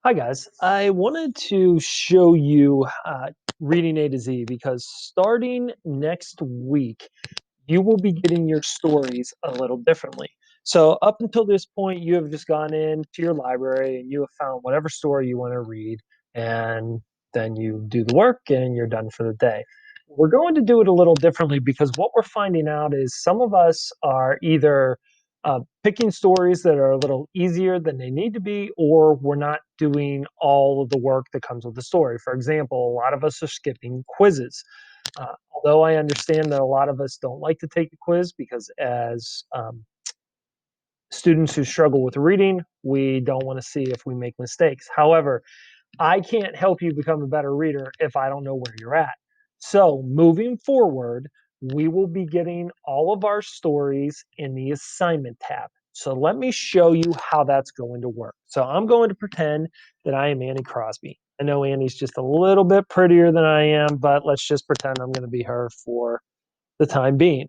Hi guys, I wanted to show you reading A to Z because starting next week, you will be getting your stories a little differently. So, up until this point, you have just gone into your library and you have found whatever story you want to read, and then you do the work and you're done for the day. We're going to do it a little differently because what we're finding out is some of us are either picking stories that are a little easier than they need to be, or we're not doing all of the work that comes with the story. For example, a lot of us are skipping quizzes. Although I understand that a lot of us don't like to take the quiz because, as students who struggle with reading, we don't want to see if we make mistakes. However, I can't help you become a better reader if I don't know where you're at. So, moving forward, we will be getting all of our stories in the assignment tab. So, let me show you how that's going to work. So, I'm going to pretend that I am Annie Crosby. I know Annie's just a little bit prettier than I am, but let's just pretend I'm going to be her for the time being.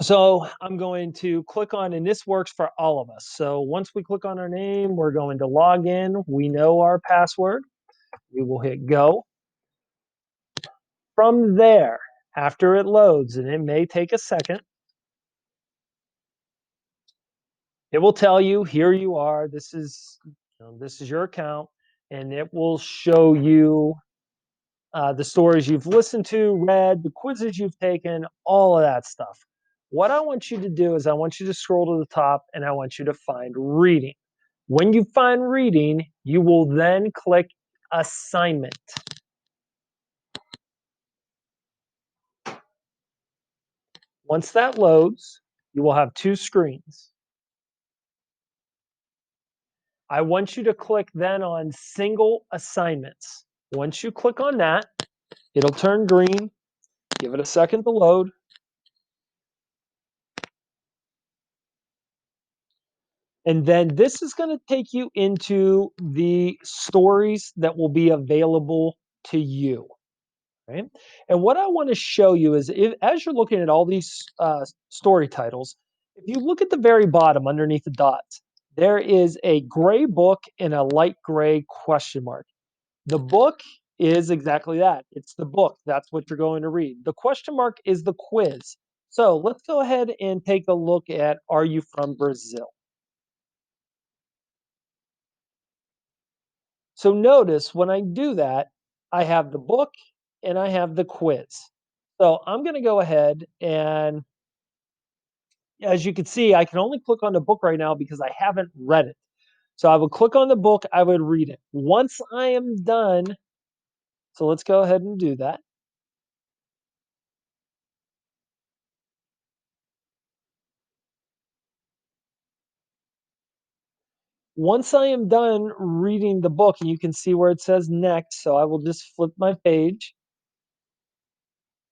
So I'm going to click on, and this works for all of us. So once we click on our name, we're going to log in. We know our password. We will hit go. From there, after it loads, and it may take a second, it will tell you, here you are. This is your account, and it will show you the stories you've listened to, read, the quizzes you've taken, all of that stuff. What I want you to do is I want you to scroll to the top and I want you to find reading. When you find reading, you will then click assignment. Once that loads, you will have two screens. I want you to click then on single assignments. Once you click on that, it'll turn green. Give it a second to load. And then this is going to take you into the stories that will be available to you. Right? And what I want to show you is as you're looking at all these story titles, if you look at the very bottom underneath the dots, there is a gray book and a light gray question mark. The book is exactly that. It's the book. That's what you're going to read. The question mark is the quiz. So let's go ahead and take a look at Are You From Brazil? So notice when I do that, I have the book and I have the quiz. So I'm going to go ahead and, as you can see, I can only click on the book right now because I haven't read it. So I would click on the book, I would read it. Once I am done, so let's go ahead and do that. Once I am done reading the book, and you can see where it says next, so I will just flip my page.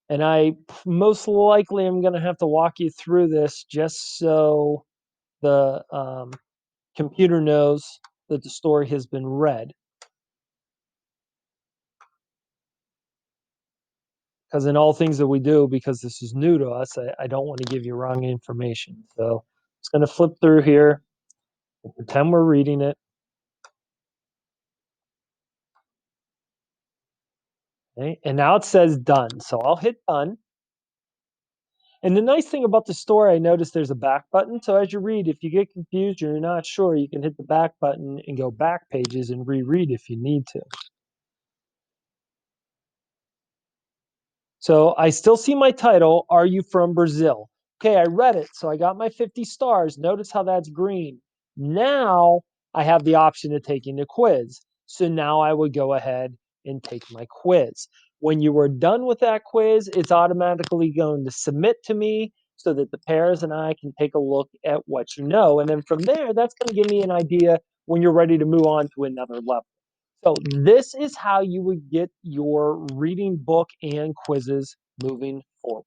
And I most likely am going to have to walk you through this just so the computer knows that the story has been read. Because in all things that we do, because this is new to us, I don't want to give you wrong information. So it's going to flip through here. We'll pretend we're reading it. Okay? And now it says done. So I'll hit done. And the nice thing about the story, I noticed there's a back button. So as you read, if you get confused or you're not sure, you can hit the back button and go back pages and reread if you need to. So I still see my title, Are You From Brazil? Okay, I read it, so I got my 50 stars. Notice how that's green. Now I have the option of taking the quiz. So now I would go ahead and take my quiz. When you are done with that quiz, it's automatically going to submit to me so that the pairs and I can take a look at what you know. And then from there, that's going to give me an idea when you're ready to move on to another level. So this is how you would get your reading book and quizzes moving forward.